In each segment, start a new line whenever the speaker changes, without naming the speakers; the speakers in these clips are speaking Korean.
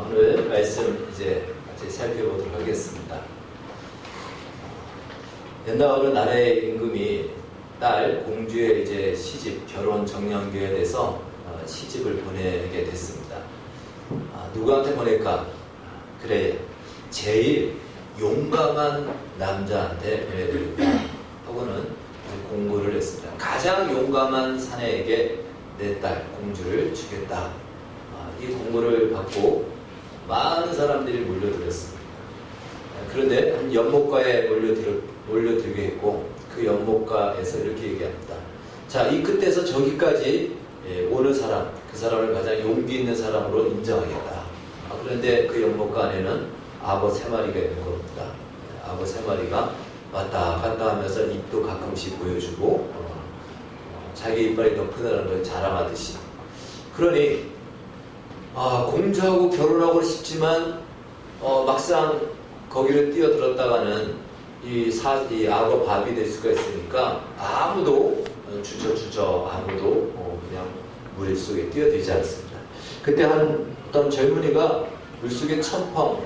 오늘 말씀 이제 같이 살펴보도록 하겠습니다. 옛날 어느 나라의 임금이 딸 공주의 이제 시집, 결혼 정년기에 대해서 시집을 보내게 됐습니다. 누구한테 보낼까? 그래, 제일 용감한 남자한테 보내야 되겠다 하고는 공고를 했습니다. 가장 용감한 사내에게 내 딸 공주를 주겠다. 이 공고를 받고 많은 사람들이 몰려들었습니다. 그런데 한 연못가에 몰려들게 했고, 그 연못가에서 이렇게 얘기합니다. 자, 이 끝에서 저기까지 오는 사람, 그 사람을 가장 용기 있는 사람으로 인정하겠다. 그런데 그 연못가 안에는 악어 3마리가 있는 겁니다. 악어 3마리가 왔다 갔다 하면서 입도 가끔씩 보여주고 자기 이빨이 더 크다는 걸 자랑하듯이. 그러니 공주하고 결혼하고 싶지만 막상 거기를 뛰어들었다가는 이 악어 밥이 될 수가 있으니까 아무도 주저 아무도 그냥 물 속에 뛰어들지 않습니다. 그때 어떤 젊은이가 물속에 첨펑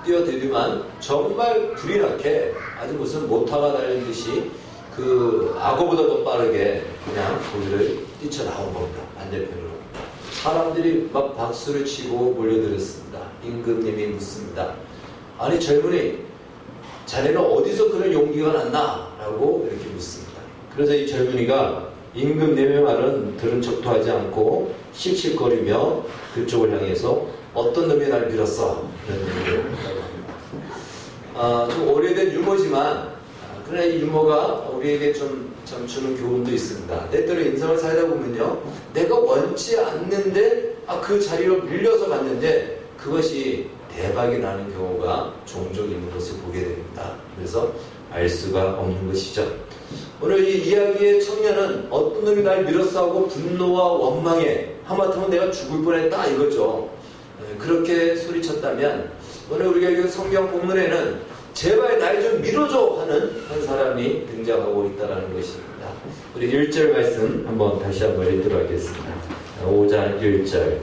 뛰어들더만 정말 불이 나게 아주 무슨 모터가 달린 듯이 그 악어보다 더 빠르게 그냥 거기를 뛰쳐나온 겁니다. 반대편으로. 사람들이 막 박수를 치고 몰려들었습니다. 임금님이 묻습니다. 아니 젊은이, 자네는 어디서 그런 용기가 났나? 라고 이렇게 묻습니다. 그래서 이 젊은이가 임금님의 말은 들은 척도 하지 않고 씩씩거리며 그쪽을 향해서 어떤 놈이 날 밀었어? 이런 얘기를 한다고 합니다. 좀 오래된 유머지만 그러나 이 유머가 우리에게 좀 주는 교훈도 있습니다. 때때로 인생을 살다 보면요, 내가 원치 않는데 그 자리로 밀려서 갔는데 그것이 대박이 나는 경우가 종종 있는 것을 보게 됩니다. 그래서 알 수가 없는 것이죠. 오늘 이 이야기의 청년은 어떤 놈이 날 밀었어 하고 분노와 원망에 하마터면 내가 죽을 뻔했다 이거죠. 그렇게 소리쳤다면 오늘 우리가 성경 본문에는 제발 날 좀 밀어줘 하는 한 사람이 등장하고 있다는 것입니다. 우리 1절 말씀 다시 한번 읽도록 하겠습니다. 5장 1절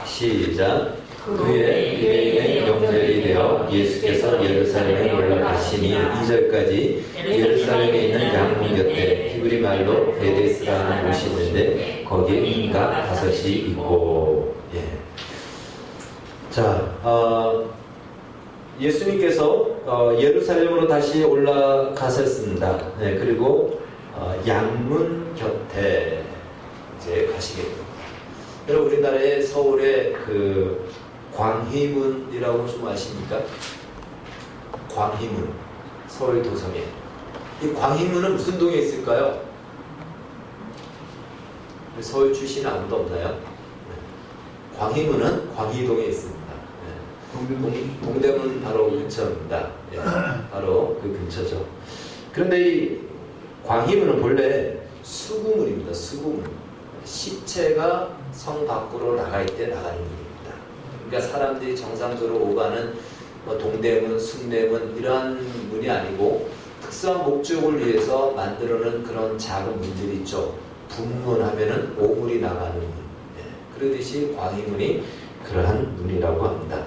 시작. 그의 유대인의 명절이 되어 예수께서 예루살렘에 올라가시니 2절까지 예루살렘에 있는 양문 곁에 히브리 말로 베데스라는 곳이 있는데 거기에 인가 5이 있고. 예수님께서 예루살렘으로 다시 올라가셨습니다. 그리고 양문 곁에 이제 가시게 됩니다. 여러분, 우리나라의 서울의 그 광희문이라고 좀 아십니까? 광희문, 서울 도성에. 이 광희문은 무슨 동에 있을까요? 서울 출신 아무도 없나요? 광희문은 광희동에 있습니다. 동대문 바로 근처입니다. 바로 그 근처죠. 그런데 이 광희문은 본래 수구문입니다. 수구문. 시체가 성 밖으로 나갈 때 나가는 문입니다. 그러니까 사람들이 정상적으로 오가는 동대문, 숭례문 이러한 문이 아니고 특수한 목적을 위해서 만들어놓은 그런 작은 문들이 있죠. 북문 하면은 오물이 나가는 문. 그러듯이 광희문이 그러한 문이라고 합니다.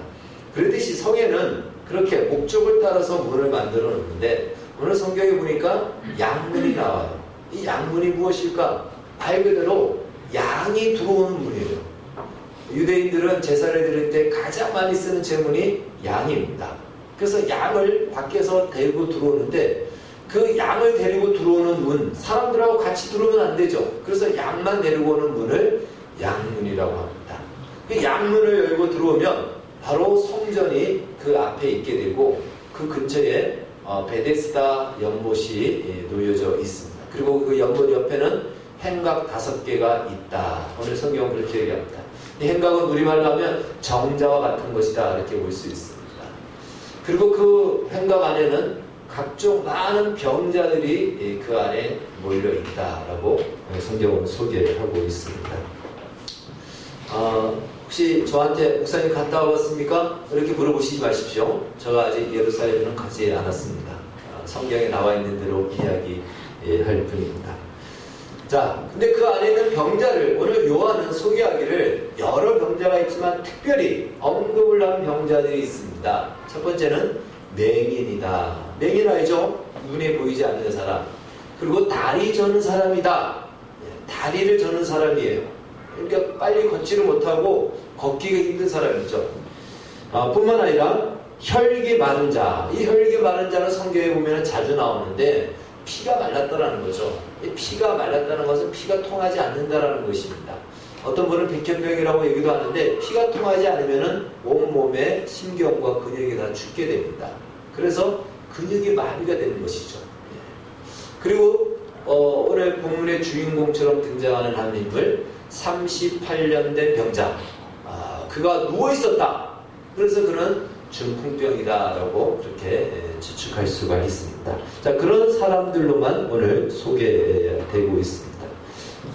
그러듯이 성에는 그렇게 목적을 따라서 문을 만들어 놓는데 오늘 성경에 보니까 양문이 나와요. 이 양문이 무엇일까? 말 그대로 양이 들어오는 문이에요. 유대인들은 제사를 드릴 때 가장 많이 쓰는 제문이 양입니다. 그래서 양을 밖에서 데리고 들어오는데 그 양을 데리고 들어오는 문, 사람들하고 같이 들어오면 안 되죠. 그래서 양만 데리고 오는 문을 양문이라고 합니다. 그 양문을 열고 들어오면 바로 성전이 그 앞에 있게 되고 그 근처에 베데스다 연못이 놓여져 있습니다. 그리고 그 연못 옆에는 행각 5개가 있다. 오늘 성경은 그렇게 얘기합니다. 이 행각은 우리말로 하면 정자와 같은 것이다 이렇게 볼 수 있습니다. 그리고 그 행각 안에는 각종 많은 병자들이 그 안에 몰려 있다라고 성경은 소개를 하고 있습니다. 혹시 저한테 목사님 갔다 와봤습니까? 이렇게 물어보시지 마십시오. 제가 아직 예루살렘에는 가지 않았습니다. 성경에 나와 있는 대로 이야기할 뿐입니다. 자, 근데 그 안에 있는 병자를 오늘 요한은 소개하기를 여러 병자가 없지만 특별히 언급을 한 병자들이 있습니다. 첫 번째는 맹인이다. 맹인 알죠? 눈에 보이지 않는 사람. 그리고 다리 저는 사람이다. 다리를 저는 사람이에요. 그러니까 빨리 걷지를 못하고 걷기가 힘든 사람이죠. 뿐만 아니라 혈기 마른 자. 이 혈기 마른 자는 성경에 보면 자주 나오는데 피가 말랐다라는 거죠. 이 피가 말랐다는 것은 피가 통하지 않는다라는 것입니다. 어떤 분은 백혈병이라고 얘기도 하는데 피가 통하지 않으면 온몸의 신경과 근육이 다 죽게 됩니다. 그래서 근육이 마비가 되는 것이죠. 그리고 오늘 본문의 주인공처럼 등장하는 한 인물 38년 된 병자. 그가 누워있었다. 그래서 그는 중풍병이다라고 그렇게 추측할 수가 있습니다. 자, 그런 사람들로만 오늘 소개되고 있습니다.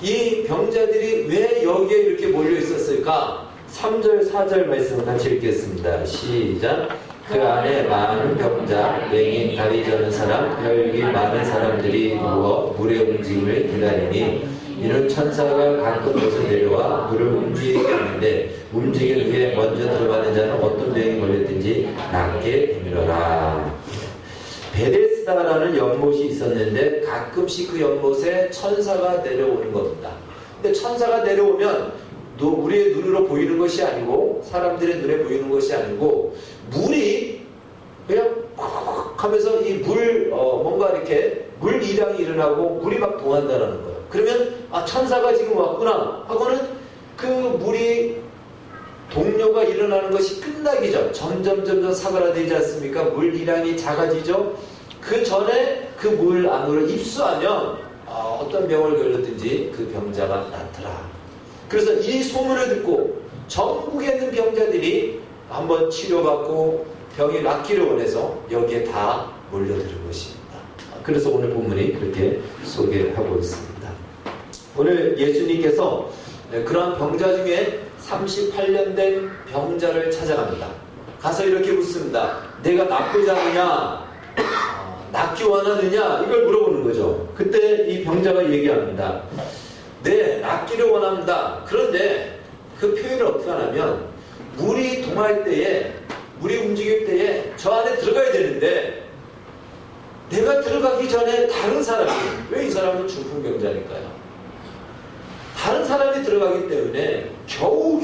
이 병자들이 왜 여기에 이렇게 몰려 있었을까? 3절, 4절 말씀 같이 읽겠습니다. 시작. 그 안에 많은 병자, 맹인, 다리 저는 사람, 혈기 많은 사람들이 누워 물의 움직임을 기다리니 이는 천사가 가끔 곳에 내려와 물을 움직이게 하는데 움직인 후에 먼저 들어가는 자는 어떤 병이 걸렸든지 낫게 되밀어라. 베데스다라는 연못이 있었는데 가끔씩 그 연못에 천사가 내려오는 겁니다. 근데 천사가 내려오면 우리의 눈으로 보이는 것이 아니고 사람들의 눈에 보이는 것이 아니고 물이 그냥 하면서 이 물 뭔가 이렇게 물 이량이 일어나고 물이 막 동한다라는 거예요. 그러면 천사가 지금 왔구나 하고는 그 물이 동료가 일어나는 것이 끝나기 전 점점 사그라들지 않습니까? 물 이량이 작아지죠. 그 전에 그 물 안으로 입수하면 어떤 병을 걸렸든지 그 병자가 낫더라. 그래서 이 소문을 듣고 전국에 있는 병자들이 한번 치료받고 병이 낫기를 원해서 여기에 다 몰려드는 것입니다. 그래서 오늘 본문이 그렇게 소개하고 있습니다. 오늘 예수님께서 그러한 병자 중에 38년 된 병자를 찾아갑니다. 가서 이렇게 묻습니다. 내가 나쁘지 않느냐? 낫기 원하느냐? 이걸 물어보는 거죠. 그때 이 병자가 얘기합니다. 네, 낫기를 원합니다. 그런데 그 표현을 어떻게 하냐면 물이 동할 때에 물이 움직일 때에 저 안에 들어가야 되는데 내가 들어가기 전에 다른 사람이 왜 이 사람은 중풍병자니까요. 다른 사람이 들어가기 때문에 겨우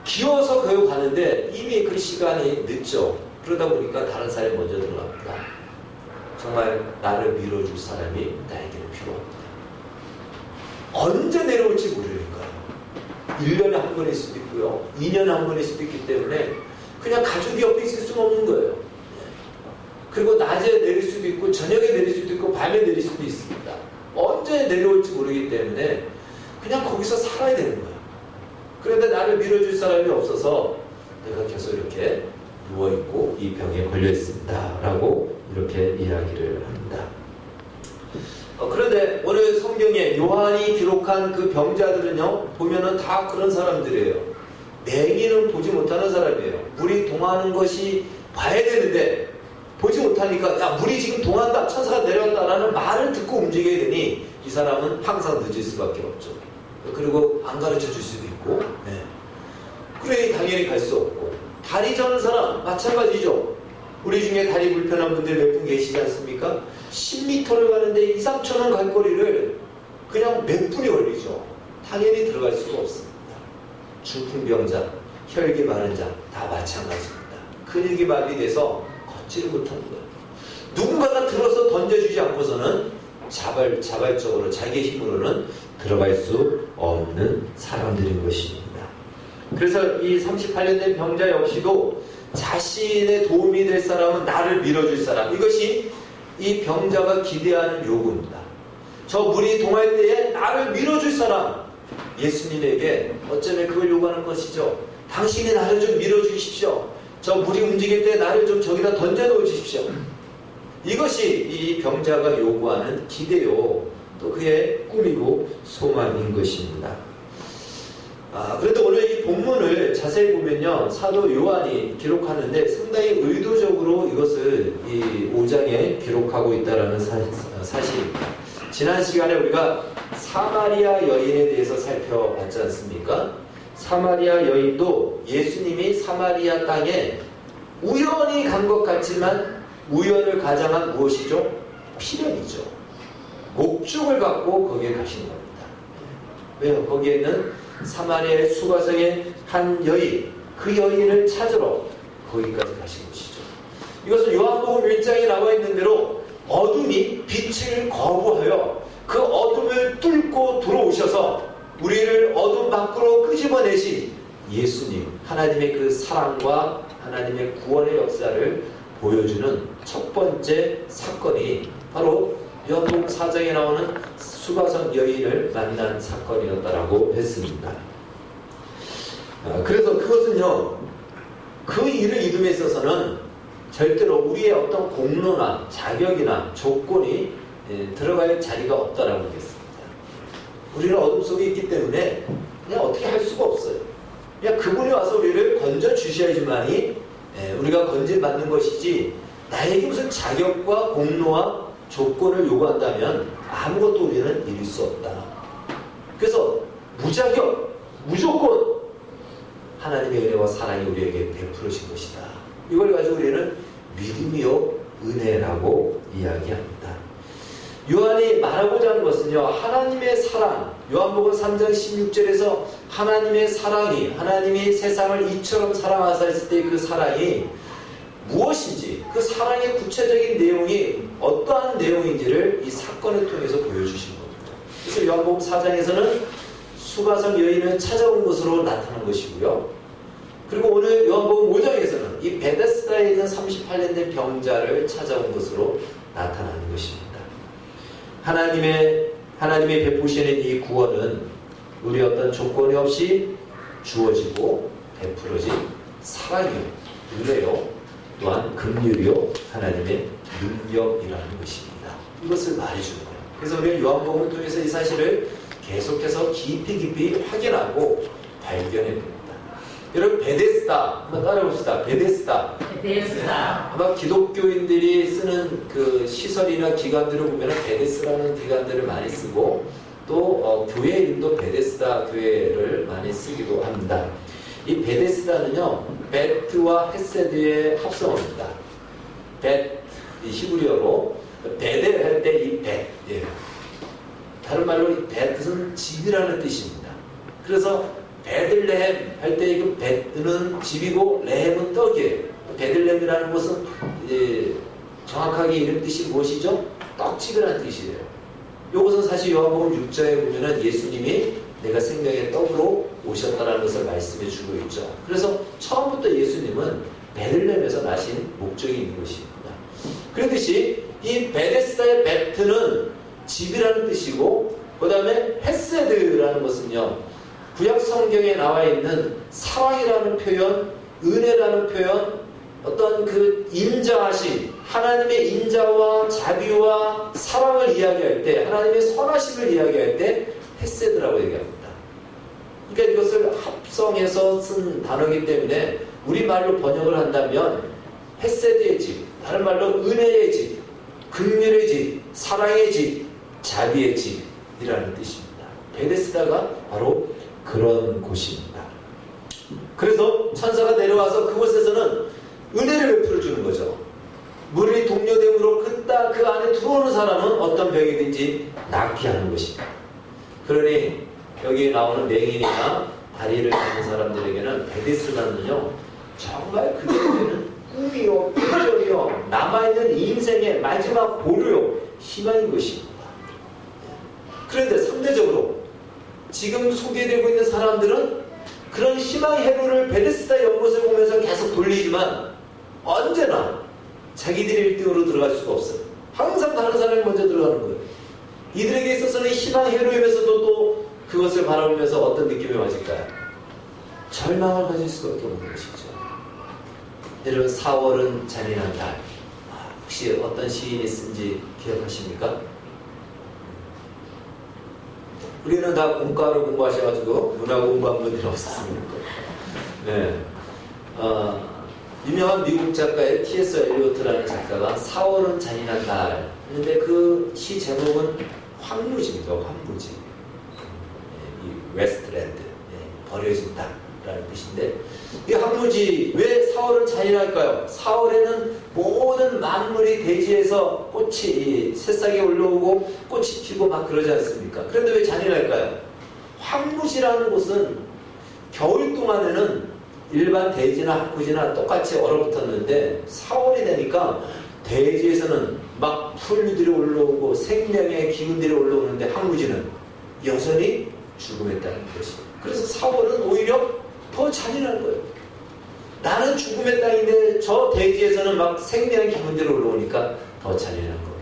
기어서 가는데 이미 그 시간이 늦죠. 그러다 보니까 다른 사람이 먼저 들어갑니다. 정말 나를 밀어줄 사람이 나에게는 필요합니다. 언제 내려올지 모르니까요. 1년에 한 번일 수도 있고요. 2년에 한 번일 수도 있기 때문에 그냥 가족이 옆에 있을 수는 없는 거예요. 그리고 낮에 내릴 수도 있고 저녁에 내릴 수도 있고 밤에 내릴 수도 있습니다. 언제 내려올지 모르기 때문에 그냥 거기서 살아야 되는 거예요. 그런데 나를 밀어줄 사람이 없어서 내가 계속 이렇게 누워있고 이 병에 걸려있습니다. 라고 이렇게 이야기를 합니다. 그런데 오늘 성경에 요한이 기록한 그 병자들은요, 보면은 다 그런 사람들이에요. 맹인은 보지 못하는 사람이에요. 물이 동하는 것이 봐야 되는데 보지 못하니까 야, 물이 지금 동한다, 천사가 내려왔다라는 말을 듣고 움직여야 되니 이 사람은 항상 늦을 수밖에 없죠. 그리고 안 가르쳐 줄 수도 있고, 그래 당연히 갈 수 없고. 다리 저는 사람 마찬가지죠. 우리 중에 다리 불편한 분들 몇 분 계시지 않습니까? 10m를 가는데 2, 3천원 갈 거리를 그냥 몇 분이 걸리죠. 당연히 들어갈 수가 없습니다. 중풍병자, 혈기 마른 자 다 마찬가지입니다. 근육이 마비돼서 걷지를 못하는 거예요. 누군가가 들어서 던져주지 않고서는 자발적으로 자기의 힘으로는 들어갈 수 없는 사람들인 것입니다. 그래서 이 38년 된 병자 역시도 자신의 도움이 될 사람은 나를 밀어줄 사람, 이것이 이 병자가 기대하는 요구입니다. 저 물이 동할 때에 나를 밀어줄 사람, 예수님에게 어쩌면 그걸 요구하는 것이죠. 당신이 나를 좀 밀어주십시오. 저 물이 움직일 때 나를 좀 저기다 던져놓아 주십시오. 이것이 이 병자가 요구하는 기대요, 또 그의 꿈이고 소망인 것입니다. 그런데 오늘 이 본문을 자세히 보면요, 사도 요한이 기록하는데 상당히 의도적으로 이것을 이 5장에 기록하고 있다는 사실입니다. 지난 시간에 우리가 사마리아 여인에 대해서 살펴봤지 않습니까? 사마리아 여인도 예수님이 사마리아 땅에 우연히 간 것 같지만 우연을 가장한 무엇이죠? 필연이죠. 목적을 갖고 거기에 가신 겁니다. 왜요? 거기에는 사마리아의 수가성의 한 여인, 그 여인을 찾으러 거기까지 가신 것이죠. 이것은 요한복음 1장에 나와 있는 대로 어둠이 빛을 거부하여 그 어둠을 뚫고 들어오셔서 우리를 어둠 밖으로 끄집어내신 예수님, 하나님의 그 사랑과 하나님의 구원의 역사를 보여주는 첫 번째 사건이 바로 요한복음 4장에 나오는 수가성 여인을 만난 사건이었다라고 했습니다. 그래서 그것은요, 그 일을 이룸에 있어서는 절대로 우리의 어떤 공로나 자격이나 조건이 들어갈 자리가 없다라고 하겠습니다. 우리는 어둠 속에 있기 때문에 그냥 어떻게 할 수가 없어요. 그냥 그분이 와서 우리를 건져 주셔야지만이 우리가 건질받는 것이지, 나에게 무슨 자격과 공로와 조건을 요구한다면 아무것도 우리는 이룰 수 없다. 그래서 무자격, 무조건 하나님의 은혜와 사랑이 우리에게 베풀어진 것이다. 이걸 가지고 우리는 믿음이요 은혜라고 이야기합니다. 요한이 말하고자 하는 것은요, 하나님의 사랑, 요한복음 3장 16절에서 하나님의 사랑이, 하나님이 세상을 이처럼 사랑하사 했을 때 그 사랑이 무엇인지, 그 사랑의 구체적인 내용이 어떠한 내용인지를 이 사건을 통해서 보여주신 겁니다. 그래서 요한복음 4장에서는 수가성 여인을 찾아온 것으로 나타난 것이고요. 그리고 오늘 요한복음 5장에서는 이 베데스다에 있는 38년 된 병자를 찾아온 것으로 나타나는 것입니다. 하나님의 베푸시는 이 구원은 우리 어떤 조건이 없이 주어지고 베풀어진 사랑이요, 은혜요, 또한 긍휼이요, 하나님의 능력이라는 것입니다. 이것을 말해주는 거예요. 그래서 우리는 요한복음을 통해서 이 사실을 계속해서 깊이 확인하고 발견해봅니다. 여러분, 베데스다 한번 따라해봅시다. 베데스다. 아마 기독교인들이 쓰는 그 시설이나 기관들을 보면 베데스라는 기관들을 많이 쓰고, 또 교회 이름도 베데스다 교회를 많이 쓰기도 합니다. 이 베데스다는요, 베트와 헤세드의 합성어입니다. 베트, 이 히브리어로 베델 할 때 이 베트, 다른 말로 이 베트는 집이라는 뜻입니다. 그래서 베들레헴 할 때 이 베트는 집이고 레헴은 떡이에요. 베들레헴이라는 것은 정확하게 이름 뜻이 무엇이죠? 떡집이라는 뜻이에요. 이것은 사실 요한복음 6장에 보면은 예수님이 내가 생명의 떡으로 오셨다는 것을 말씀해 주고 있죠. 그래서 처음부터 예수님은 베들레헴에서 나신 목적이 있는 것입니다. 그렇듯이 이 베데스다의 베트는 집이라는 뜻이고, 그 다음에 헤세드라는 것은요, 구약 성경에 나와 있는 사랑이라는 표현, 은혜라는 표현, 어떤 그 인자하심, 하나님의 인자와 자비와 사랑을 이야기할 때, 하나님의 선하심을 이야기할 때 헤세드라고 얘기합니다. 그러니까 이것을 합성해서 쓴 단어이기 때문에 우리말로 번역을 한다면 헤세드의 집, 다른 말로 은혜의 집, 긍휼의 집, 사랑의 집, 자비의 집이라는 뜻입니다. 베데스다가 바로 그런 곳입니다. 그래서 천사가 내려와서 그곳에서는 은혜를 베풀어 주는 거죠. 물이 동료됨으로 그 안에 들어오는 사람은 어떤 병이든지 낫게 하는 것입니다. 그러니 여기 나오는 맹인이나 다리를 걷는 사람들에게는 베데스다는요, 정말 그들에게는 꿈이요, 비전이요, 남아있는 인생의 마지막 보루요, 희망인 것입니다. 그런데 상대적으로 지금 소개되고 있는 사람들은 그런 희망의 회로를 베데스다 연못을 보면서 계속 돌리지만 언제나 자기들이 1등으로 들어갈 수가 없어요. 항상 다른 사람이 먼저 들어가는 거예요. 이들에게 있어서는 희망의 회로이면서도 또 그것을 바라보면서 어떤 느낌이 맞을까요? 절망을 가질 수밖에 없는 것이죠. 여러분, 4월은 잔인한 달, 혹시 어떤 시인이 쓴지 기억하십니까? 우리는 다 공과로 공부하셔가지고 문화 공부한 분들이 없었습니까? 네. 유명한 미국 작가의 T.S. 엘리오트라는 작가가 4월은 잔인한 달 했는데 그 시 제목은 황무지입니다. 황무지. 이 웨스트랜드. 버려진다라는 뜻인데, 이 황무지, 왜 사월은 잔인할까요? 사월에는 모든 만물이 대지에서 꽃이 새싹이 올라오고 꽃이 피고 막 그러지 않습니까? 그런데 왜 잔인할까요? 황무지라는 곳은 겨울 동안에는 일반 대지나 학구지나 똑같이 얼어붙었는데, 4월이 되니까 대지에서는 막 풀들이 올라오고 생명의 기운들이 올라오는데 황무지는 여전히 죽음에 따른 것입니다. 그래서 4월은 오히려 더 잔인한 거예요. 나는 죽음의 땅인데 저 대지에서는 막 생명의 기운들이 올라오니까 더 잔인한 겁니다.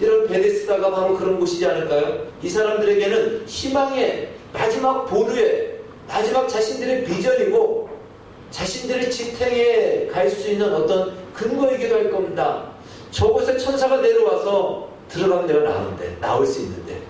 여러분, 베데스다가 바로 그런 곳이지 않을까요? 이 사람들에게는 희망의 마지막 보루에, 마지막 자신들의 비전이고 자신들의 지탱에 갈 수 있는 어떤 근거이기도 할 겁니다. 저곳에 천사가 내려와서 들어가면 내가 나오는데, 나올 수 있는데,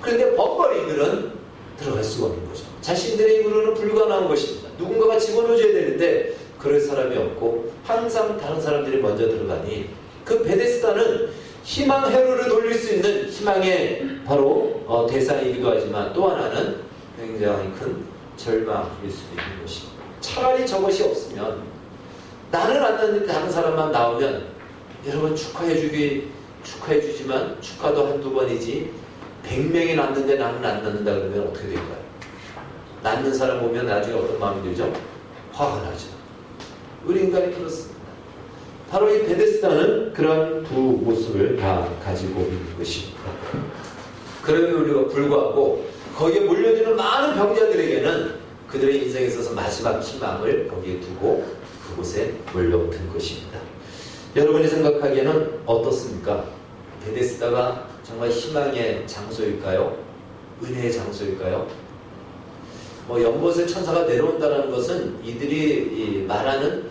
그런데 번번이 이들은 들어갈 수가 없는 거죠. 자신들의 힘으로는 불가능한 것입니다. 누군가가 집어넣어줘야 되는데 그럴 사람이 없고 항상 다른 사람들이 먼저 들어가니, 그 베데스다는 희망 회로를 돌릴 수 있는 희망의 바로 대상이기도 하지만, 또 하나는 굉장히 큰 절망일 수도 있는 것입니다. 차라리 저것이 없으면, 나는 안 났는데 다른 사람만 나오면, 여러분 축하해주지만 축하도 한두 번이지 100명이 났는데 나는 안 났는다 그러면 어떻게 될까요? 낳는 사람 보면 나중에 어떤 마음이 들죠? 화가 나죠. 우리 인간이 그렇습니다. 바로 이 베데스다는 그런 두 모습을 다 가지고 있는 것입니다. 그럼에도 우리가 불구하고 거기에 몰려드는 많은 병자들에게는 그들의 인생에 있어서 마지막 희망을 거기에 두고 그곳에 몰려든 것입니다. 여러분이 생각하기에는 어떻습니까? 베데스다가 정말 희망의 장소일까요? 은혜의 장소일까요? 연못에 천사가 내려온다는 것은 이들이 말하는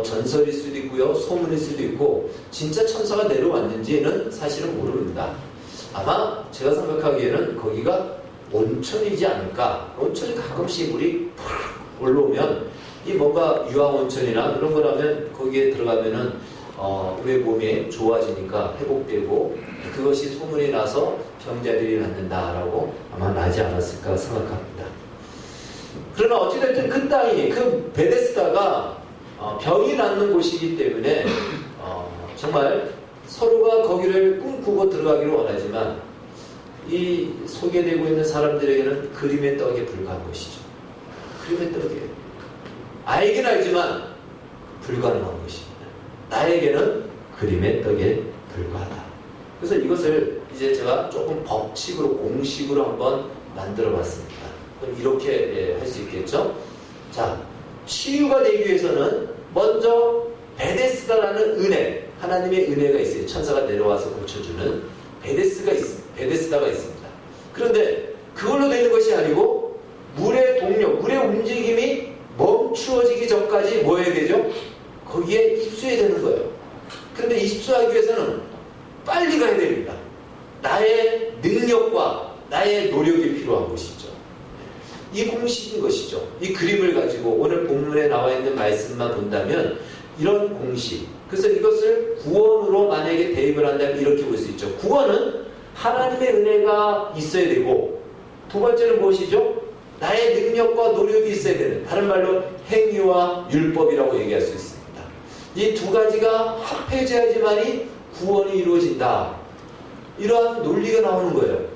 전설일 수도 있고요, 소문일 수도 있고, 진짜 천사가 내려왔는지는 사실은 모릅니다. 아마 제가 생각하기에는 거기가 온천이지 않을까. 온천이 가끔씩 물이 팍 올라오면, 이 뭔가 유황온천이나 그런 거라면 거기에 들어가면은 우리의 몸이 좋아지니까 회복되고, 그것이 소문이 나서 병자들이 낫는다라고 아마 나지 않았을까 생각합니다. 그러나 어찌됐든 그 땅이, 그 베데스다가 병이 낫는 곳이기 때문에 정말 서로가 거기를 꿈꾸고 들어가기를 원하지만, 이 소개되고 있는 사람들에게는 그림의 떡에 불과한 것이죠. 그림의 떡이에요. 알긴 알지만 불가능한 것입니다. 나에게는 그림의 떡에 불과하다. 그래서 이것을 이제 제가 조금 법칙으로, 공식으로 한번 만들어 봤습니다. 그럼 이렇게 할 수 있겠죠? 자, 치유가 되기 위해서는 먼저 베데스다라는 은혜, 하나님의 은혜가 있어요. 천사가 내려와서 고쳐주는 베데스다가 있습니다. 그런데 그걸로 되는 것이 아니고, 물의 동력, 물의 움직임이 멈추어지기 전까지 뭐 해야 되죠? 거기에 입수해야 되는 거예요. 그런데 입수하기 위해서는 빨리 가야 됩니다. 나의 능력과 나의 노력이 필요한 것이죠. 이 공식인 것이죠. 이 그림을 가지고 오늘 본문에 나와 있는 말씀만 본다면 이런 공식, 그래서 이것을 구원으로 만약에 대입을 한다면 이렇게 볼 수 있죠. 구원은 하나님의 은혜가 있어야 되고, 두 번째는 무엇이죠? 나의 능력과 노력이 있어야 되는, 다른 말로 행위와 율법이라고 얘기할 수 있습니다. 이 두 가지가 합해져야지만이 구원이 이루어진다. 이러한 논리가 나오는 거예요.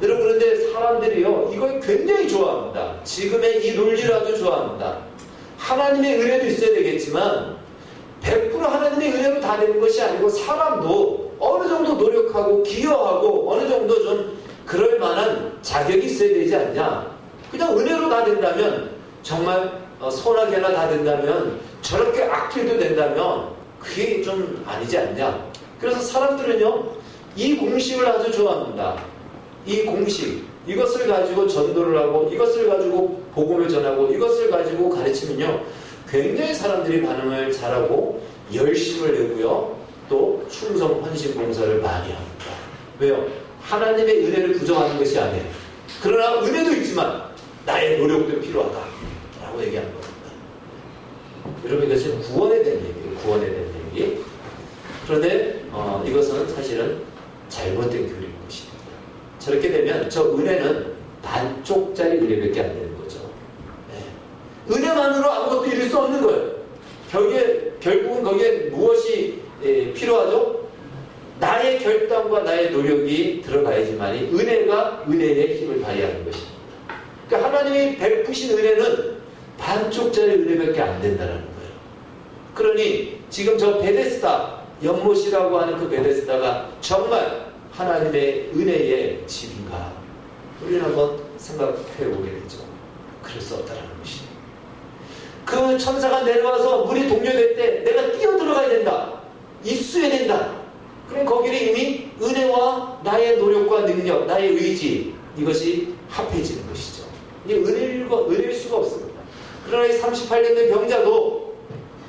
여러분, 그런데 사람들이요, 이걸 굉장히 좋아합니다. 지금의 이 논리를 아주 좋아합니다. 하나님의 은혜도 있어야 되겠지만 100% 하나님의 은혜로 다 되는 것이 아니고, 사람도 어느 정도 노력하고 기여하고 어느 정도 좀 그럴 만한 자격이 있어야 되지 않냐. 그냥 은혜로 다 된다면, 정말 선하게나 다 된다면, 저렇게 악질도 된다면 그게 좀 아니지 않냐. 그래서 사람들은요, 이 공식을 아주 좋아합니다. 이 공식, 이것을 가지고 전도를 하고, 이것을 가지고 복음을 전하고, 이것을 가지고 가르치면요, 굉장히 사람들이 반응을 잘하고 열심을 내고요, 또 충성, 헌신, 봉사를 많이 합니다. 왜요? 하나님의 은혜를 부정하는 것이 아니에요. 그러나 은혜도 있지만 나의 노력도 필요하다라고 얘기하는 겁니다. 여러분, 이것은 구원에 대한 얘기예요. 구원에 대한 얘기. 그런데 이것은 사실은 잘못된 교리인 것입니다. 저렇게 되면 저 은혜는 반쪽 반쪽짜리 은혜밖에 안 되는 거죠. 네. 은혜만으로 아무것도 이룰 수 없는 거예요. 결국은 거기에 무엇이 필요하죠? 나의 결단과 나의 노력이 들어가야지만이 은혜가 은혜의 힘을 발휘하는 것입니다. 그러니까 하나님이 베푸신 은혜는 반쪽짜리 은혜밖에 안 된다는 거예요. 그러니 지금 저 베데스다, 연못이라고 하는 그 베데스다가 정말 하나님의 은혜의 집인가? 우리는 한번 생각해 보게 되죠. 그럴 수 없다는 것이에요. 그 천사가 내려와서 물이 동요될 때 내가 뛰어들어가야 된다. 입수해야 된다. 그럼 거기는 이미 은혜와 나의 노력과 능력, 나의 의지, 이것이 합해지는 것이죠. 이 은혜일 수가 없습니다. 그러나 이 38년 된 병자도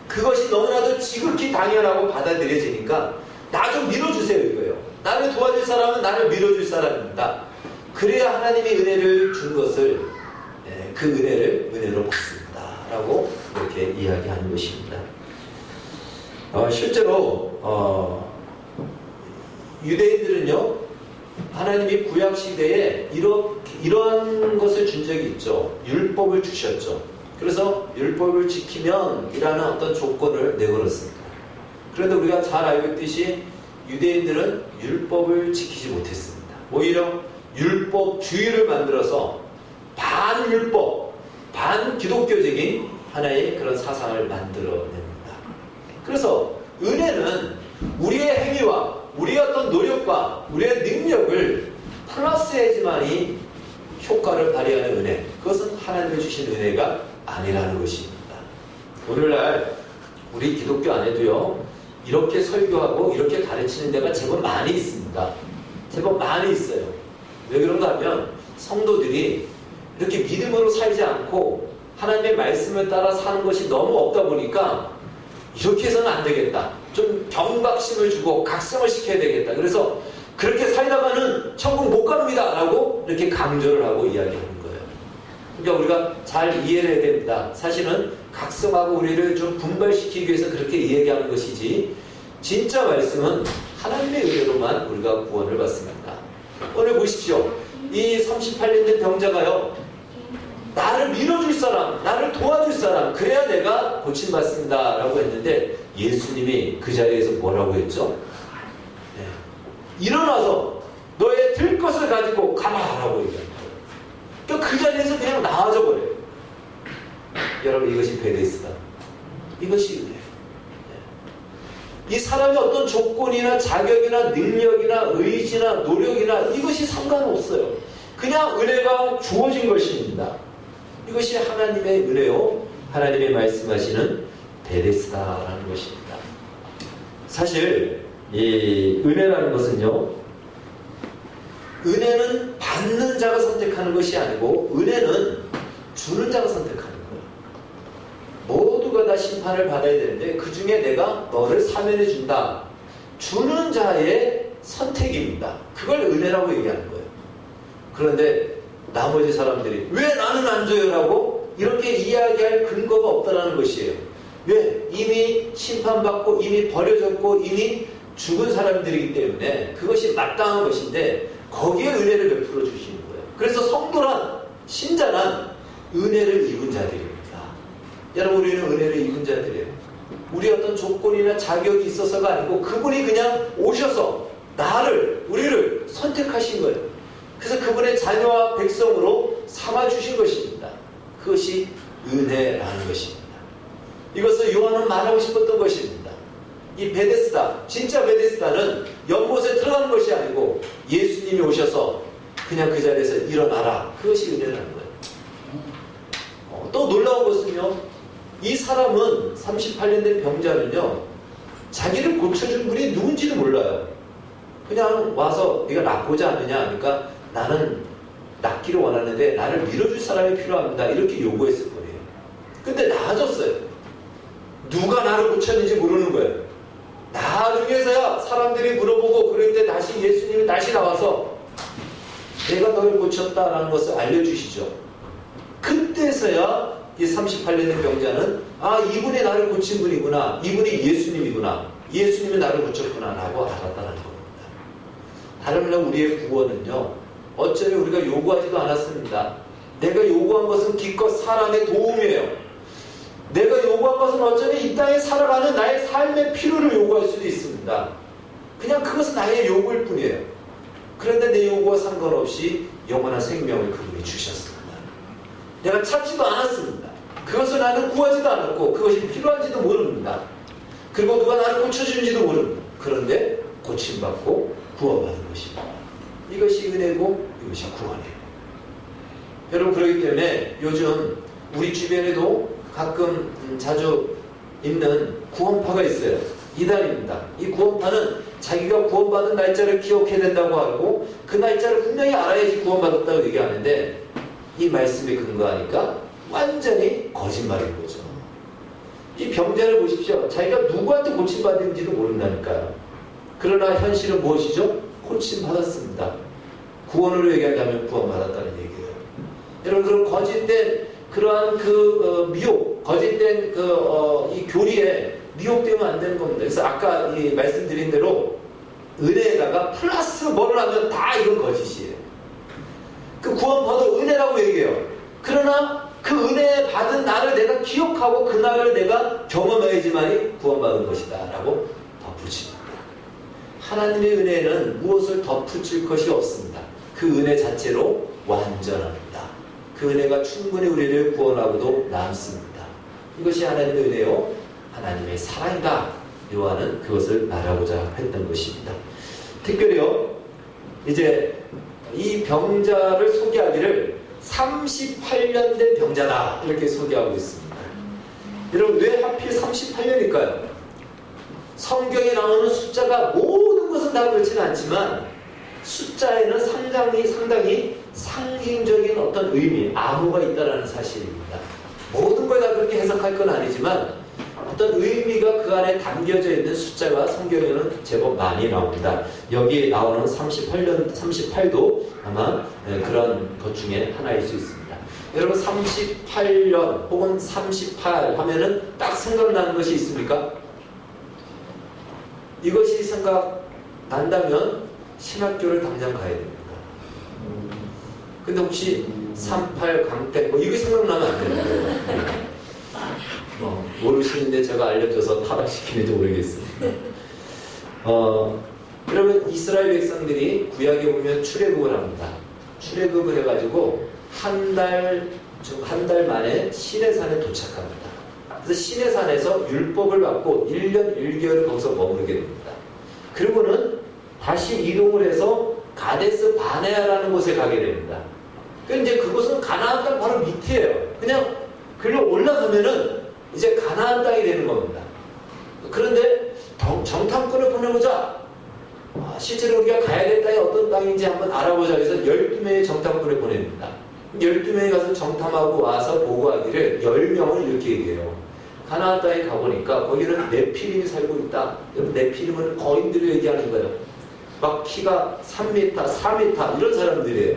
그것이 너무나도 지극히 당연하고 받아들여지니까 나 좀 밀어주세요 이거예요. 나를 도와줄 사람은 나를 밀어줄 사람입니다. 그래야 하나님이 은혜를 준 것을 그 은혜를 은혜로 받습니다 라고 이렇게 이야기하는 것입니다. 실제로 유대인들은요, 하나님이 구약시대에 이런 것을 준 적이 있죠. 율법을 주셨죠. 그래서 율법을 지키면 이라는 어떤 조건을 내걸었습니다. 그런데 우리가 잘 알고 있듯이 유대인들은 율법을 지키지 못했습니다. 오히려 율법주의를 만들어서 반율법, 반기독교적인 하나의 그런 사상을 만들어냅니다. 그래서 은혜는 우리의 행위와 우리의 어떤 노력과 우리의 능력을 플러스해야지만이 효과를 발휘하는 은혜, 그것은 하나님이 주신 은혜가 아니라는 것입니다. 오늘날 우리 기독교 안에도요, 이렇게 설교하고 이렇게 가르치는 데가 제법 많이 있습니다. 제법 많이 있어요. 왜 그런가 하면 성도들이 이렇게 믿음으로 살지 않고 하나님의 말씀을 따라 사는 것이 너무 없다 보니까 이렇게 해서는 안 되겠다. 좀 경각심을 주고 각성을 시켜야 되겠다. 그래서 그렇게 살다가는 천국 못 갑니다 라고 이렇게 강조를 하고 이야기하는 거예요. 그러니까 우리가 잘 이해를 해야 됩니다. 사실은 각성하고 우리를 좀 분발시키기 위해서 그렇게 이야기하는 것이지, 진짜 말씀은 하나님의 은혜로만 우리가 구원을 받습니다. 오늘 보십시오. 이 38년 된 병자가요, 나를 밀어줄 사람, 나를 도와줄 사람, 그래야 내가 고침받습니다 라고 했는데 예수님이 그 자리에서 뭐라고 했죠? 네. 일어나서 너의 들 것을 가지고 가라 라고 얘기합니다. 그러니까 그 자리에서 그냥 나와져 버려요. 여러분, 이것이 베데스다. 이것이 은혜예요. 네. 이 사람의 어떤 조건이나 자격이나 능력이나 의지나 노력이나 이것이 상관없어요. 그냥 은혜가 주어진 것입니다. 이것이 하나님의 은혜요, 하나님의 말씀하시는 베데스다라는 것입니다. 사실 이 은혜라는 것은요, 은혜는 받는 자가 선택하는 것이 아니고 은혜는 주는 자가 선택하는 거예요. 모두가 다 심판을 받아야 되는데 그 중에 내가 너를 사면해 준다. 주는 자의 선택입니다. 그걸 은혜라고 얘기하는 거예요. 그런데 나머지 사람들이 왜 나는 안 줘요? 라고 이렇게 이야기할 근거가 없다는 것이에요. 왜? 이미 심판받고 이미 버려졌고 이미 죽은 사람들이기 때문에 그것이 마땅한 것인데 거기에 은혜를 베풀어 주시는 거예요. 그래서 성도란, 신자란 은혜를 입은 자들입니다. 여러분, 우리는 은혜를 입은 자들이에요. 우리 어떤 조건이나 자격이 있어서가 아니고 그분이 그냥 오셔서 우리를 선택하신 거예요. 그래서 그분의 자녀와 백성으로 삼아주신 것입니다. 그것이 은혜라는 것입니다. 이것을 요한은 말하고 싶었던 것입니다. 이 베데스다, 진짜 베데스다는 연못에 들어가는 것이 아니고 예수님이 오셔서 그냥 그 자리에서 일어나라. 그것이 은혜라는 거예요. 또 놀라운 것은요, 이 사람은 38년 된 병자는요, 자기를 고쳐준 분이 누군지도 몰라요. 그냥 와서 네가 낫고자 하느냐 하니까 나는 낫기를 원하는데 나를 밀어줄 사람이 필요합니다. 이렇게 요구했을 거예요. 근데 나아졌어요. 누가 나를 고쳤는지 모르는 거예요. 나중에서야 사람들이 물어보고 그럴 때 다시 예수님이 다시 나와서 내가 너를 고쳤다라는 것을 알려주시죠. 그때서야 이 38년 된 병자는 이분이 나를 고친 분이구나. 이분이 예수님이구나. 예수님이 나를 고쳤구나 라고 알았다는 겁니다. 다른 말 우리의 구원은요, 어쩌면 우리가 요구하지도 않았습니다. 내가 요구한 것은 기껏 사람의 도움이에요. 내가 요구한 것은 어쩌면 이 땅에 살아가는 나의 삶의 필요를 요구할 수도 있습니다. 그냥 그것은 나의 요구일 뿐이에요. 그런데 내 요구와 상관없이 영원한 생명을 그분이 주셨습니다. 내가 찾지도 않았습니다. 그것을 나는 구하지도 않았고 그것이 필요한지도 모릅니다. 그리고 누가 나를 고쳐주는지도 모릅니다. 그런데 고침받고 구원받은 것입니다. 이것이 은혜고 이것이 구원이에요. 여러분, 그렇기 때문에 요즘 우리 주변에도 가끔 자주 있는 구원파가 있어요. 이단입니다. 이 구원파는 자기가 구원받은 날짜를 기억해야 된다고 하고 그 날짜를 분명히 알아야지 구원받았다고 얘기하는데 이 말씀에 근거하니까 완전히 거짓말인 거죠. 이 병자를 보십시오. 자기가 누구한테 고침받은지도 모른다니까요. 그러나 현실은 무엇이죠? 고침받았습니다. 구원으로 얘기한다면 구원받았다는 얘기예요. 여러분, 그런 거짓된 그러한 미혹, 거짓된 이 교리에 미혹되면 안 되는 겁니다. 그래서 아까 이 말씀드린 대로 은혜에다가 플러스 뭐를 하면 다 이건 거짓이에요. 그 구원받은 은혜라고 얘기해요. 그러나 그 은혜 받은 나를 내가 기억하고 그날을 내가 경험해야지만이 구원받은 것이다 라고 덧붙입니다. 하나님의 은혜는 무엇을 덧붙일 것이 없습니다. 그 은혜 자체로 완전합니다. 그 은혜가 충분히 우리를 구원하고도 남습니다. 이것이 하나님의 은혜요 하나님의 사랑이다. 요한은 그것을 말하고자 했던 것입니다. 특별히요, 이제 이 병자를 소개하기를 38년 된 병자다 이렇게 소개하고 있습니다. 여러분, 왜 하필 38년일까요? 성경에 나오는 숫자가 모든 것은 다 그렇지는 않지만 숫자에는 상당히 상징적인 어떤 의미, 암호가 있다는 사실입니다. 모든 걸 다 그렇게 해석할 건 아니지만 어떤 의미가 그 안에 담겨져 있는 숫자가 성경에는 제법 많이 나옵니다. 여기에 나오는 38도 아마 그런 것 중에 하나일 수 있습니다. 여러분, 38년 혹은 38 하면은 딱 생각나는 것이 있습니까? 이것이 생각난다면 신학교를 당장 가야 됩니다. 근데 혹시 38 강택 이게 생각나면 안 되는 거예요. 모르시는데 제가 알려줘서 타락시키는지 모르겠습니다. 여러분, 이스라엘 백성들이 구약에 보면 출애굽을 합니다. 출애굽을 해가지고 한 달 만에 시내산에 도착합니다. 그래서 시내산에서 율법을 받고 1년 1개월을 거기서 머무르게 됩니다. 그리고는 다시 이동을 해서 가데스 바네아라는 곳에 가게 됩니다. 그러니까 이제 그곳은 가나안 땅 바로 밑이에요. 그냥 글로 올라가면은 이제 가나안 땅이 되는 겁니다. 그런데 정탐꾼을 보내보자. 실제로 우리가 가야 될 땅이 어떤 땅인지 한번 알아보자 해서 12명의 정탐꾼을 보냅니다. 12명이 가서 정탐하고 와서 보고하기를 10명을 이렇게 얘기해요. 가나안 땅에 가보니까 거기는 네피림이 살고 있다. 여러분, 네피림은 거인들을 얘기하는 거예요. 막 키가 3m, 4m 이런 사람들이에요.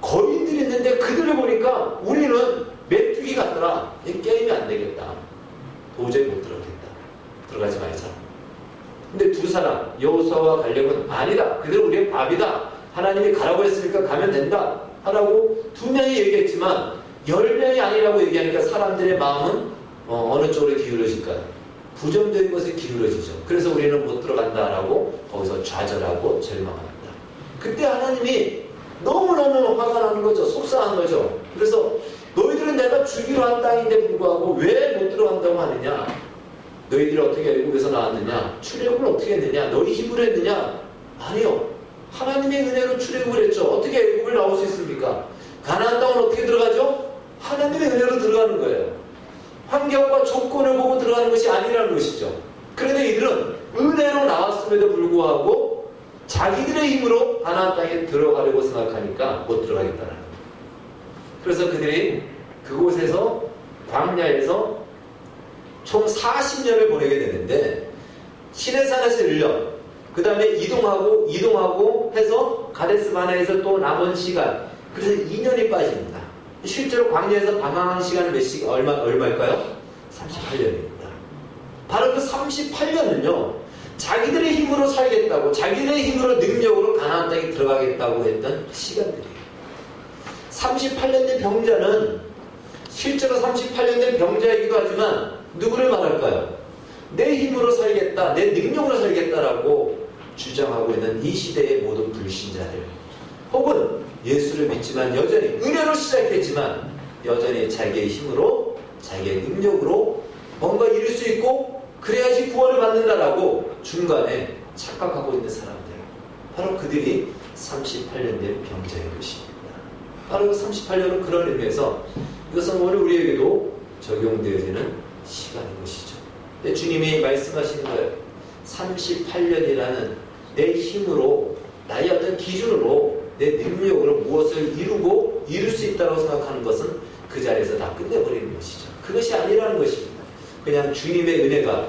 거인들이 있는데 그들을 보니까 우리는 메뚜기 같더라. 이 게임이 안 되겠다. 도저히 못 들어가겠다. 들어가지 말자. 근데 두 사람, 여호수아와 갈렙은 아니다. 그대로 우리의 밥이다. 하나님이 가라고 했으니까 가면 된다. 하라고 2명이 얘기했지만 10명이 아니라고 얘기하니까 사람들의 마음은 어느 쪽으로 기울어질까요? 부정적인 것에 기울어지죠. 그래서 우리는 못 들어간다라고 거기서 좌절하고 절망합니다. 그때 하나님이 너무너무 화가 나는 거죠. 속상한 거죠. 그래서 너희들은 내가 주기로 한 땅인데 불구하고 왜 못 들어간다고 하느냐? 너희들이 어떻게 애굽에서 나왔느냐? 출애굽을 어떻게 했느냐? 너희 힘으로 했느냐? 아니요. 하나님의 은혜로 출애굽을 했죠. 어떻게 애굽을 나올 수 있습니까? 가나안 땅은 어떻게 들어가죠? 하나님의 은혜로 들어가는 거예요. 환경과 조건을 보고 들어가는 것이 아니라는 것이죠. 그런데 이들은 은혜로 나왔음에도 불구하고 자기들의 힘으로 가나안 땅에 들어가려고 생각하니까 못 들어가겠다는 거예요. 그래서 그들이 그곳에서 광야에서 총 40년을 보내게 되는데 시내산에서 1년, 그 다음에 이동하고 해서 가데스 바네아에서 또 남은 시간, 그래서 2년이 빠집니다. 실제로 광야에서 방황한 시간은 얼마일까요? 38년입니다. 바로 그 38년은요, 자기들의 힘으로 살겠다고, 자기들의 힘으로 능력으로 가나안 땅에 들어가겠다고 했던 시간들이에요. 38년 된 병자는 실제로 38년 된 병자이기도 하지만 누구를 말할까요? 내 힘으로 살겠다, 내 능력으로 살겠다라고 주장하고 있는 이 시대의 모든 불신자들, 혹은 예수를 믿지만 여전히 은혜로 시작했지만 여전히 자기의 힘으로, 자기의 능력으로 뭔가 이룰 수 있고 그래야지 구원을 받는다라고 중간에 착각하고 있는 사람들, 바로 그들이 38년 된 병자인 것입니다. 바로 38년은 그런 의미에서 이것은 오늘 우리에게도 적용되어지는 시간인 것이죠. 근데 주님이 말씀하시는 거예요. 38년이라는 내 힘으로, 나의 어떤 기준으로, 내 능력으로 무엇을 이루고 이룰 수 있다고 생각하는 것은 그 자리에서 다 끝내버리는 것이죠. 그것이 아니라는 것입니다. 그냥 주님의 은혜가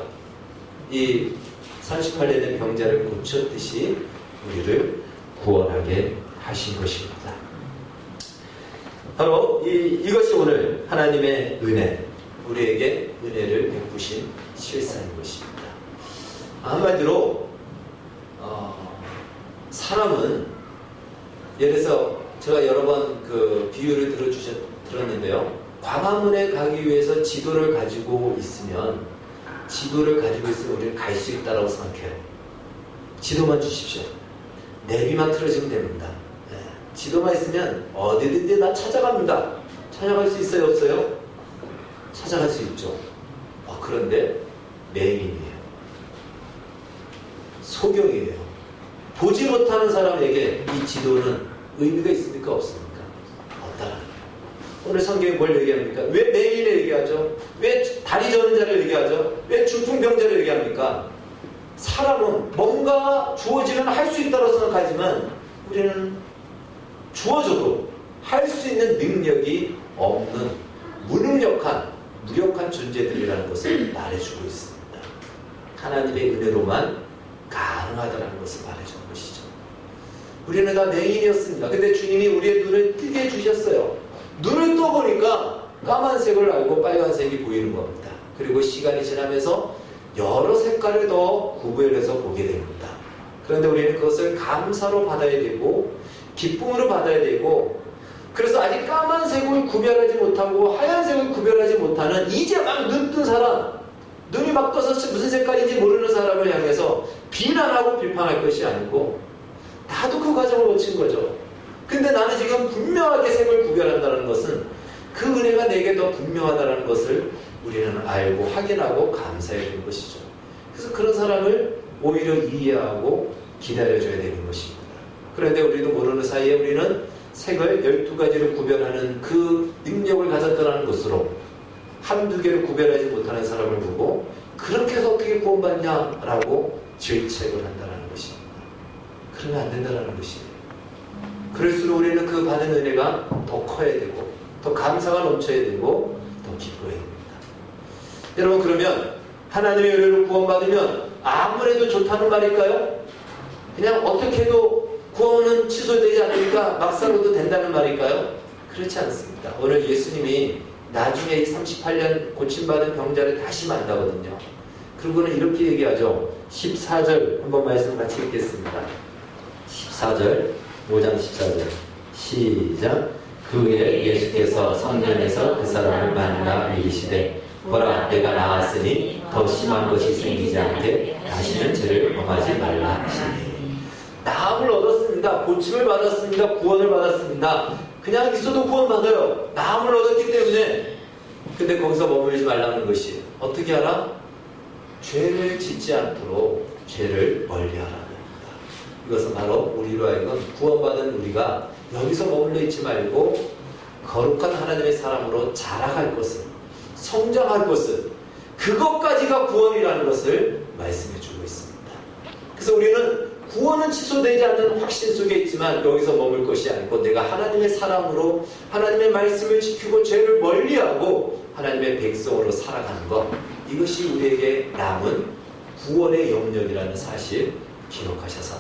이 38년 된 병자를 고쳤듯이 우리를 구원하게 하신 것입니다. 바로 이것이 오늘 하나님의 은혜, 우리에게 은혜를 베푸신 실상인 것입니다. 한마디로 사람은, 예를 들어서 제가 여러 번 그 비유를 들었는데요. 광화문에 가기 위해서 지도를 가지고 있으면 우리는 갈 수 있다고 생각해요. 지도만 주십시오. 내비만 틀어지면 됩니다. 네. 지도만 있으면 어디든지 다 찾아갑니다. 찾아갈 수 있어요, 없어요? 찾아갈 수 있죠. 그런데 맹인이에요. 소경이에요. 보지 못하는 사람에게 이 지도는 의미가 있습니까, 없습니까? 없다라는 거예요. 오늘 성경에 뭘 얘기합니까? 왜 맹인을 얘기하죠? 왜 다리 저는 자를 얘기하죠? 왜 중풍병자를 얘기합니까? 사람은 뭔가 주어지면 할 수 있다고 생각하지만 우리는 주어져도 할 수 있는 능력이 없는 무력한 존재들이라는 것을 말해주고 있습니다. 하나님의 은혜로만 가능하다는 것을 말해주는 것이죠. 우리는 다 맹인이었습니다. 근데 주님이 우리의 눈을 뜨게 해주셨어요. 눈을 떠보니까 까만색을 알고 빨간색이 보이는 겁니다. 그리고 시간이 지나면서 여러 색깔을 더 구별해서 보게 됩니다. 그런데 우리는 그것을 감사로 받아야 되고 기쁨으로 받아야 되고, 그래서 아직 까만색을 구별하지 못하고 하얀색을 구별하지 못하는 이제 막 눈 뜬 사람, 눈이 막 떠서 무슨 색깔인지 모르는 사람을 향해서 비난하고 비판할 것이 아니고, 나도 그 과정을 거친 거죠. 근데 나는 지금 분명하게 색을 구별한다는 것은 그 은혜가 내게 더 분명하다는 것을 우리는 알고 확인하고 감사해야 되는 것이죠. 그래서 그런 사람을 오히려 이해하고 기다려줘야 되는 것입니다. 그런데 우리도 모르는 사이에 우리는 색을 12가지로 구별하는 그 능력을 가졌다는 것으로 한두 개를 구별하지 못하는 사람을 보고 그렇게 해서 어떻게 구원받냐라고 질책을 한다는 것입니다. 그러면 안 된다는 것이에요. 그럴수록 우리는 그 받은 은혜가 더 커야 되고 더 감사가 넘쳐야 되고 더 기뻐야 됩니다. 여러분, 그러면 하나님의 은혜로 구원받으면 아무래도 좋다는 말일까요? 그냥 어떻게 해도 구원은 취소되지 않으니까 막사로도 된다는 말일까요? 그렇지 않습니다. 오늘 예수님이 나중에 이 38년 고침받은 병자를 다시 만나거든요. 그리고는 이렇게 얘기하죠. 14절 한번 말씀 같이 읽겠습니다. 14절, 5장 14절 시작. 그 후에 예수께서 성전에서 그 사람을 만나 이르시되 보라, 내가 나았으니 더 심한 것이 생기지 않게 다시는 죄를 범하지 말라 하시니. 나음을 얻었습니다. 고침을 받았습니다. 구원을 받았습니다. 그냥 있어도 구원받아요. 나음을 얻었기 때문에. 근데 거기서 머물지 말라는 것이 어떻게 하라? 죄를 짓지 않도록 죄를 멀리하라는 겁니다. 이것은 바로 우리로 하여금 구원받은 우리가 여기서 머물러 있지 말고 거룩한 하나님의 사람으로 자라갈 것을, 성장할 것을, 그것까지가 구원이라는 것을 말씀해 주고 있습니다. 그래서 우리는 구원은 취소되지 않는 확신 속에 있지만 여기서 머물 것이 아니고 내가 하나님의 사람으로 하나님의 말씀을 지키고 죄를 멀리하고 하나님의 백성으로 살아가는 것, 이것이 우리에게 남은 구원의 영역이라는 사실 기억하셔서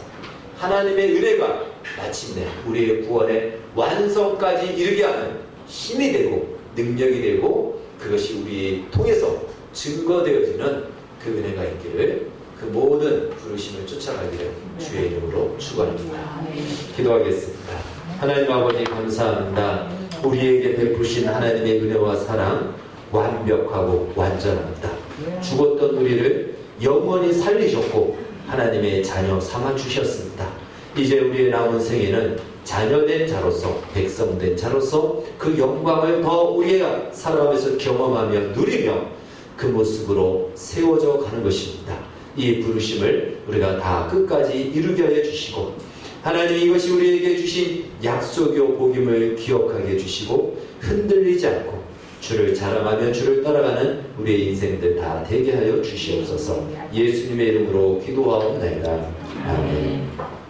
하나님의 은혜가 마침내 우리의 구원의 완성까지 이르게 하는 힘이 되고 능력이 되고 그것이 우리 통해서 증거되어지는 그 은혜가 있기를, 그 모든 부르심을 쫓아가기를 주의 이름으로 축원합니다. 기도하겠습니다. 하나님 아버지 감사합니다.
우리에게 베푸신 하나님의 은혜와 사랑 완벽하고 완전합니다. 죽었던 우리를 영원히 살리셨고 하나님의 자녀 삼아 주셨습니다. 이제 우리의 남은 생애는 자녀된 자로서, 백성된 자로서 그 영광을 더 우리가 살아가면서 경험하며 누리며 그 모습으로 세워져 가는 것입니다. 이 부르심을 우리가 다 끝까지 이루게 해 주시고 하나님 이것이 우리에게 주신 약속이요 복임을 기억하게 해주시고 흔들리지 않고 주를 자랑하며 주를 따라가는 우리의 인생들 다 되게 하여 주시옵소서. 예수님의 이름으로 기도하옵나이다. 아멘.